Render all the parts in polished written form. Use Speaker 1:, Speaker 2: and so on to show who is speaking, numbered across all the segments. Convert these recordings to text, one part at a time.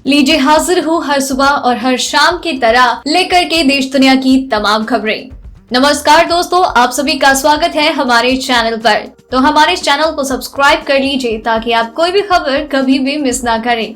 Speaker 1: लीजिए हाजिर हूँ हर सुबह और हर शाम की तरह लेकर के देश दुनिया की तमाम खबरें। नमस्कार दोस्तों, आप सभी का स्वागत है हमारे चैनल पर। तो हमारे इस चैनल को सब्सक्राइब कर लीजिए ताकि आप कोई भी खबर कभी भी मिस ना करें।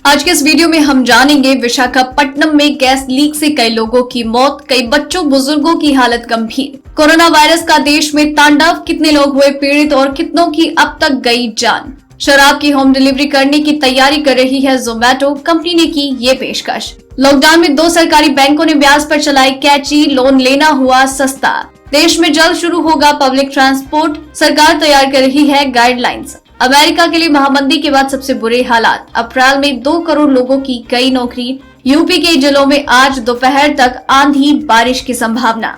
Speaker 1: आज के इस वीडियो में हम जानेंगे विशाखापट्टनम में गैस लीक से कई लोगों की मौत, कई बच्चों बुजुर्गों की हालत गंभीर। कोरोना वायरस का देश में तांडव, कितने लोग हुए पीड़ित और कितनों की अब तक गई जान। शराब की होम डिलीवरी करने की तैयारी कर रही है जोमैटो, कंपनी ने की ये पेशकश। लॉकडाउन में 2 सरकारी बैंकों ने ब्याज पर चलाई कैची, लोन लेना हुआ सस्ता। देश में जल्द शुरू होगा पब्लिक ट्रांसपोर्ट, सरकार तैयार कर रही है गाइडलाइंस। अमेरिका के लिए महामंदी के बाद सबसे बुरे हालात, अप्रैल में 2 करोड़ लोगों की गई नौकरी। यूपी के जिलों में आज दोपहर तक आंधी बारिश की संभावना।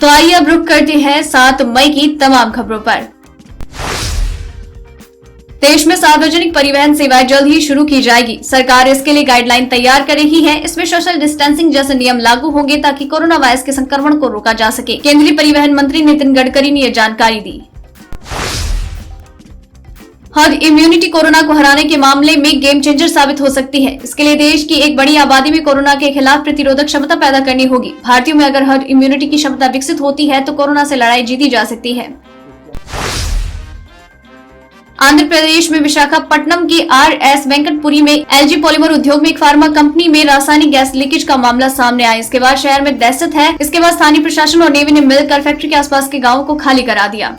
Speaker 1: तो आइए अब रुक करते हैं 7 मई की तमाम खबरों पर। देश में सार्वजनिक परिवहन सेवाएं जल्द ही शुरू की जाएगी। सरकार इसके लिए गाइडलाइन तैयार कर रही है। इसमें सोशल डिस्टेंसिंग जैसे नियम लागू होंगे ताकि कोरोना वायरस के संक्रमण को रोका जा सके। केंद्रीय परिवहन मंत्री नितिन गडकरी ने यह जानकारी दी। हर्ड इम्यूनिटी कोरोना को हराने के मामले में गेम चेंजर साबित हो सकती है। इसके लिए देश की एक बड़ी आबादी में कोरोना के खिलाफ प्रतिरोधक क्षमता पैदा करनी होगी। भारतीयों में अगर हर्ड इम्यूनिटी की क्षमता विकसित होती है तो कोरोना से लड़ाई जीती जा सकती है। आंध्र प्रदेश में विशाखापट्टनम की आर.एस. वेंकटपुरी में एलजी पॉलीमर उद्योग में एक फार्मा कंपनी में रासायनिक गैस लीकेज का मामला सामने आया। इसके बाद शहर में दहशत है। इसके बाद स्थानीय प्रशासन और नेवी ने मिलकर फैक्ट्री के आसपास के गांवों को खाली करा दिया।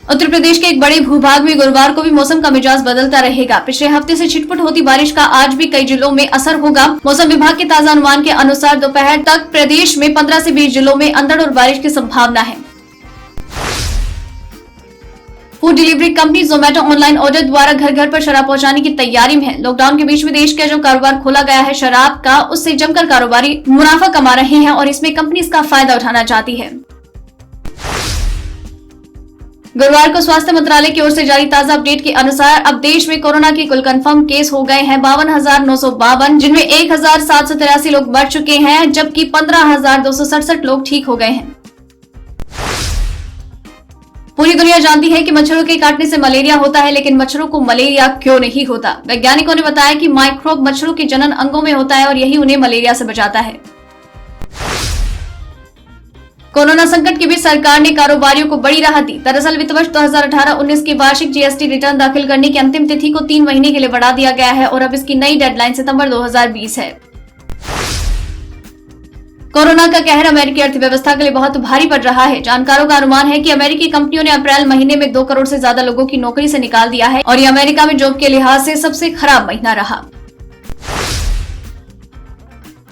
Speaker 1: उत्तर प्रदेश के एक बड़े भूभाग में गुरुवार को भी मौसम का मिजाज बदलता रहेगा। पिछले हफ्ते से छिटपुट होती बारिश का आज भी कई जिलों में असर होगा। मौसम विभाग के ताजा अनुमान के अनुसार दोपहर तक प्रदेश में 15 से 20 जिलों में अंधड़ और बारिश की संभावना है। Food delivery company Zomato online order द्वारा घर घर पर शराब पहुंचाने की तैयारी में है। लॉकडाउन के बीच में देश का जो कारोबार खोला गया है शराब का, उससे जमकर कारोबारी मुनाफा कमा रहे हैं और इसमें कंपनी इसका फायदा उठाना चाहती है। गुरुवार को स्वास्थ्य मंत्रालय की ओर से जारी ताजा अपडेट के अनुसार अब देश में कोरोना के कुल कंफर्म केस हो गए हैं 52,952, जिनमें 1,783 लोग मर चुके हैं, जबकि 15,267 लोग ठीक हो गए हैं। पूरी दुनिया जानती है कि मच्छरों के काटने से मलेरिया होता है, लेकिन मच्छरों को मलेरिया क्यों नहीं होता? वैज्ञानिकों ने बताया कि माइक्रोब मच्छरों के जनन अंगों में होता है और यही उन्हें मलेरिया से बचाता है। कोरोना संकट के बीच सरकार ने कारोबारियों को बड़ी राहत दी। दरअसल वित्त वर्ष 2018-19 की वार्षिक जीएसटी रिटर्न दाखिल करने की अंतिम तिथि को 3 महीने के लिए बढ़ा दिया गया है और अब इसकी नई डेडलाइन सितंबर 2020 है। कोरोना का कहर अमेरिकी अर्थव्यवस्था के लिए बहुत भारी पड़ रहा है। जानकारों का अनुमान है कि अमेरिकी कंपनियों ने अप्रैल महीने में 2 करोड़ से ज्यादा लोगों की नौकरी से निकाल दिया है और ये अमेरिका में जॉब के लिहाज से सबसे खराब महीना रहा।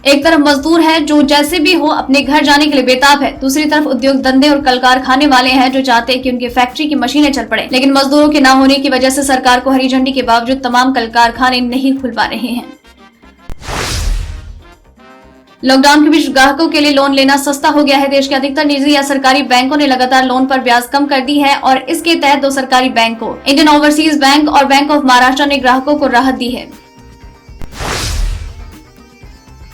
Speaker 1: एक तरफ मजदूर है जो जैसे भी हो अपने घर जाने के लिए बेताब है, दूसरी तरफ उद्योग धंधे और कल कारखाने वाले हैं जो चाहते हैं कि उनकी फैक्ट्री की मशीनें चल पड़े, लेकिन मजदूरों के न होने की वजह से सरकार को हरी झंडी के बावजूद तमाम कल कारखाने नहीं खुल पा रहे हैं। लॉकडाउन के बीच ग्राहकों के लिए लोन लेना सस्ता हो गया है। देश के अधिकतर निजी या सरकारी बैंकों ने लगातार लोन पर ब्याज कम कर दी है और इसके तहत 2 सरकारी बैंकों इंडियन ओवरसीज बैंक और बैंक ऑफ महाराष्ट्र ने ग्राहकों को राहत दी है।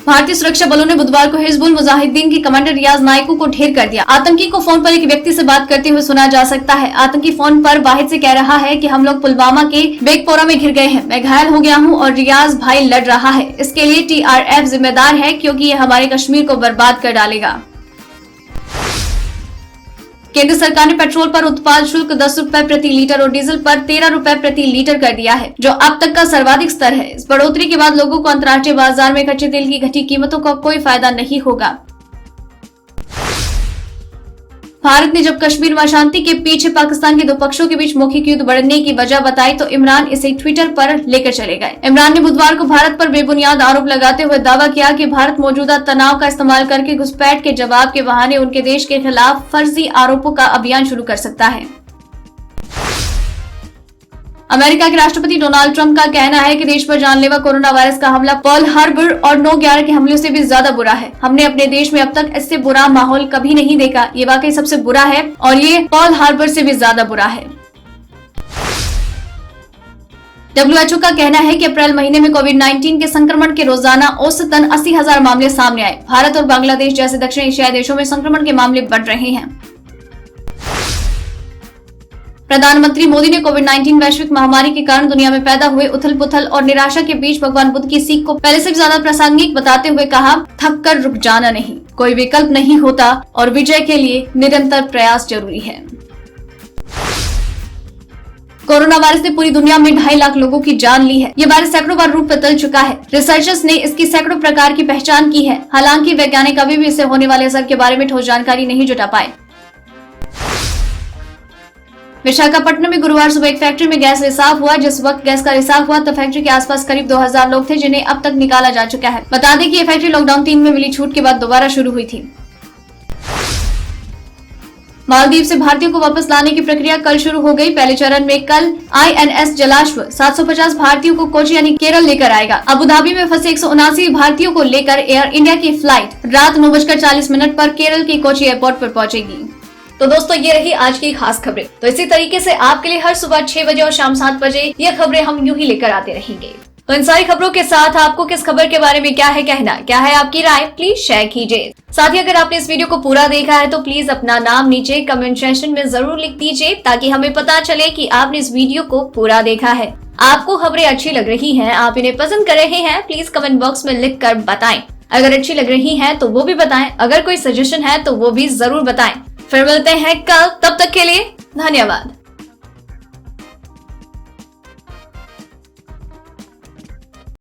Speaker 1: भारतीय सुरक्षा बलों ने बुधवार को हिजबुल मुजाहिदीन के कमांडर रियाज नायकू को ढेर कर दिया। आतंकी को फोन पर एक व्यक्ति से बात करते हुए सुना जा सकता है। आतंकी फोन पर वाहिद से कह रहा है कि हम लोग पुलवामा के बेगपोरा में घिर गए हैं, मैं घायल हो गया हूं और रियाज भाई लड़ रहा है। इसके लिए TRF जिम्मेदार है क्योंकि ये हमारे कश्मीर को बर्बाद कर डालेगा। केंद्र सरकार ने पेट्रोल पर उत्पाद शुल्क 10 रुपए प्रति लीटर और डीजल पर 13 रुपए प्रति लीटर कर दिया है, जो अब तक का सर्वाधिक स्तर है। इस बढ़ोतरी के बाद लोगों को अंतर्राष्ट्रीय बाजार में कच्चे तेल की घटी कीमतों का कोई फायदा नहीं होगा। भारत ने जब कश्मीर में अशांति के पीछे पाकिस्तान के 2 पक्षों के बीच मौखिक युद्ध बढ़ने की वजह बताई तो इमरान इसे ट्विटर पर लेकर चले गए। इमरान ने बुधवार को भारत पर बेबुनियाद आरोप लगाते हुए दावा किया कि भारत मौजूदा तनाव का इस्तेमाल करके घुसपैठ के जवाब के बहाने उनके देश के खिलाफ फर्जी आरोपों का अभियान शुरू कर सकता है। अमेरिका के राष्ट्रपति डोनाल्ड ट्रंप का कहना है कि देश पर जानलेवा कोरोना वायरस का हमला पर्ल हार्बर और 9/11 के हमलों से भी ज्यादा बुरा है। हमने अपने देश में अब तक इससे बुरा माहौल कभी नहीं देखा। ये वाकई सबसे बुरा है और ये पर्ल हार्बर से भी ज्यादा बुरा है। WHO का कहना है कि अप्रैल महीने में कोविड-19 के संक्रमण के रोजाना औसतन 80,000 मामले सामने आए। भारत और बांग्लादेश जैसे दक्षिण एशियाई देशों में संक्रमण के मामले बढ़ रहे हैं। प्रधानमंत्री मोदी ने कोविड-19 वैश्विक महामारी के कारण दुनिया में पैदा हुए उथल पुथल और निराशा के बीच भगवान बुद्ध की सीख को पहले से भी ज्यादा प्रासंगिक बताते हुए कहा, थक कर रुक जाना नहीं, कोई विकल्प नहीं होता और विजय के लिए निरंतर प्रयास जरूरी है। कोरोना वायरस ने पूरी दुनिया में 2.5 लाख लोगों की जान ली है। ये वायरस सैकड़ों बार रूप बदल चुका है। रिसर्चर्स ने इसकी सैकड़ों प्रकार की पहचान की है। हालांकि वैज्ञानिक अभी भी इससे होने वाले असर के बारे में ठोस जानकारी नहीं जुटा पाए। विशाखापट्टनम में गुरुवार सुबह एक फैक्ट्री में गैस रिसाव हुआ। जिस वक्त गैस का रिसाव हुआ तो फैक्ट्री के आसपास करीब 2000 लोग थे, जिन्हें अब तक निकाला जा चुका है। बता दें कि ये फैक्ट्री लॉकडाउन 3 में मिली छूट के बाद दोबारा शुरू हुई थी। मालदीव से भारतीयों को वापस लाने की प्रक्रिया कल शुरू हो गई। पहले चरण में कल INS जलाश्व 750 भारतीयों को कोची यानी केरल लेकर आएगा। अबू धाबी में फंसे 179 भारतीयों को लेकर एयर इंडिया की फ्लाइट रात 9:40 पर केरल के कोची एयरपोर्ट पर पहुंचेगी। तो दोस्तों, ये रही आज की खास खबरें। तो इसी तरीके से आपके लिए हर सुबह 6 बजे और शाम 7 बजे ये खबरें हम यूं ही लेकर आते रहेंगे। तो इन सारी खबरों के साथ आपको किस खबर के बारे में क्या है कहना, क्या है आपकी राय, प्लीज शेयर कीजिए। साथ ही अगर आपने इस वीडियो को पूरा देखा है तो प्लीज अपना नाम नीचे कमेंट सेक्शन में जरूर लिख दीजिए, ताकि हमें पता चले कि आपने इस वीडियो को पूरा देखा है। आपको खबरें अच्छी लग रही हैं, आप इन्हें पसंद कर रहे हैं, प्लीज कमेंट बॉक्स में लिख कर बताएं। अगर अच्छी लग रही है तो वो भी बताएं, अगर कोई सजेशन है तो वो भी जरूर बताएं। फिर मिलते हैं कल, तब तक के लिए धन्यवाद।